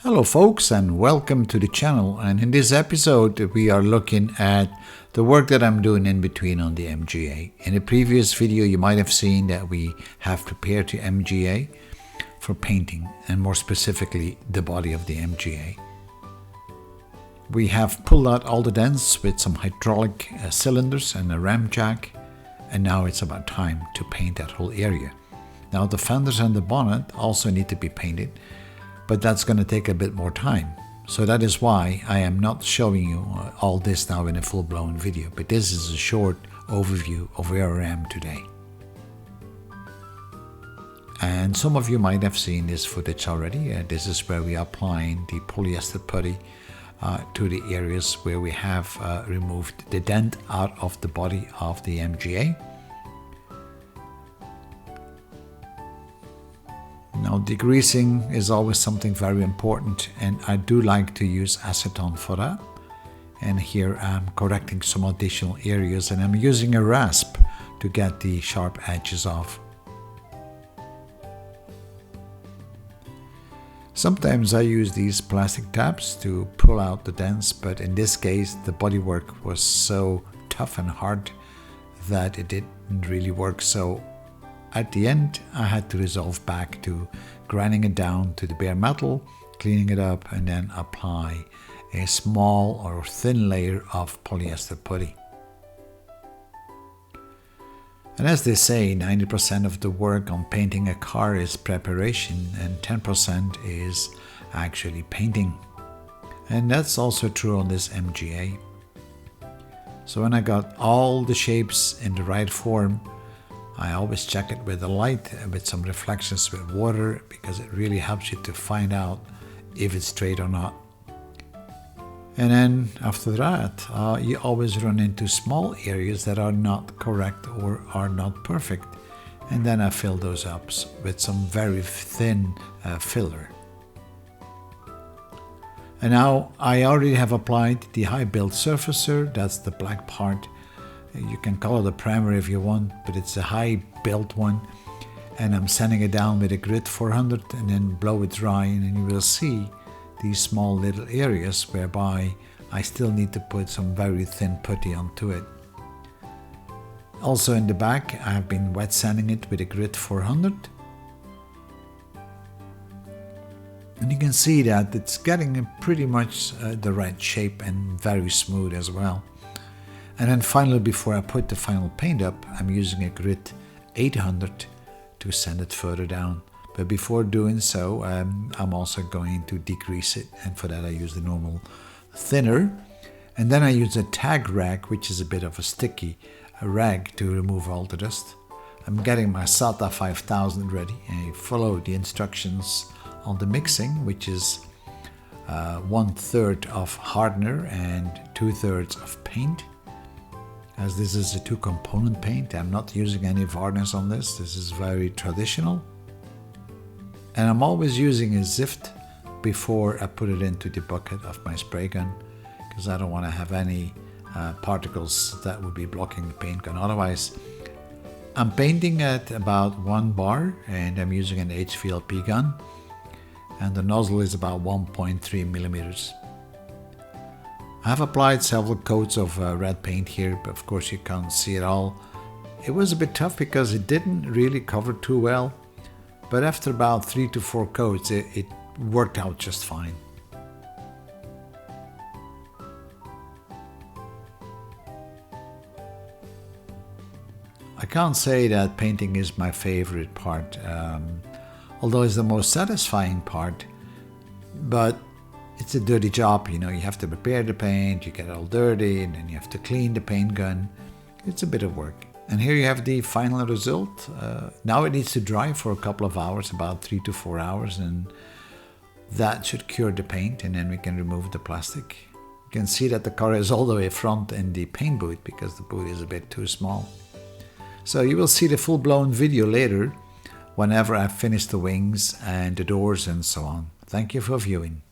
Hello folks and welcome to the channel, and in this episode we are looking at the work that I'm doing in between on the MGA. In the previous video you might have seen that we have prepared the MGA for painting, and more specifically the body of the MGA. We have pulled out all the dents with some hydraulic cylinders and a ram jack, and now it's about time to paint that whole area. Now the fenders and the bonnet also need to be painted, but that's going to take a bit more time. So that is why I am not showing you all this now in a full-blown video, but this is a short overview of where I am today. And some of you might have seen this footage already. This is where we are applying the polyester putty to the areas where we have removed the dent out of the body of the MGA. Now, degreasing is always something very important, and I do like to use acetone for that. And here I'm correcting some additional areas, and I'm using a rasp to get the sharp edges off. Sometimes I use these plastic tabs to pull out the dents, but in this case the bodywork was so tough and hard that it didn't really work. So at the end, I had to resolve back to grinding it down to the bare metal, cleaning it up, and then apply a small or thin layer of polyester putty. And as they say, 90% of the work on painting a car is preparation and 10% is actually painting. And that's also true on this MGA. So when I got all the shapes in the right form, I always check it with a light, with some reflections with water, because it really helps you to find out if it's straight or not. And then after that, you always run into small areas that are not correct or are not perfect. And then I fill those up with some very thin filler. And now I already have applied the high build surfacer, that's the black part. You can call it a primer if you want, but it's a high built one, and I'm sanding it down with a grit 400 and then blow it dry, and then you will see these small little areas whereby I still need to put some very thin putty onto it. Also in the back I have been wet sanding it with a grit 400, and you can see that it's getting pretty much the right shape and very smooth as well. And then finally, before I put the final paint up, I'm using a grit 800 to sand it further down. But before doing so, I'm also going to degrease it, and for that I use the normal thinner. And then I use a tag rag, which is a bit of a sticky rag, to remove all the dust. I'm getting my SATA 5000 ready, and I follow the instructions on the mixing, which is 1/3 of hardener and 2/3 of paint. As this is a 2-component paint, I'm not using any varnish on this. This is very traditional. And I'm always using a Zift before I put it into the bucket of my spray gun, because I don't want to have any particles that would be blocking the paint gun. Otherwise, I'm painting at about 1 bar, and I'm using an HVLP gun, and the nozzle is about 1.3 millimeters. I have applied several coats of red paint here, but of course you can't see it all. It was a bit tough because it didn't really cover too well, but after about 3 to 4 coats it worked out just fine. I can't say that painting is my favorite part, although it's the most satisfying part, but it's a dirty job, you know. You have to prepare the paint, you get it all dirty, and then you have to clean the paint gun. It's a bit of work. And here you have the final result. Now it needs to dry for a couple of hours, about 3 to 4 hours, and that should cure the paint, and then we can remove the plastic. You can see that the car is all the way front in the paint booth because the booth is a bit too small. So you will see the full-blown video later, whenever I've finished the wings and the doors and so on. Thank you for viewing.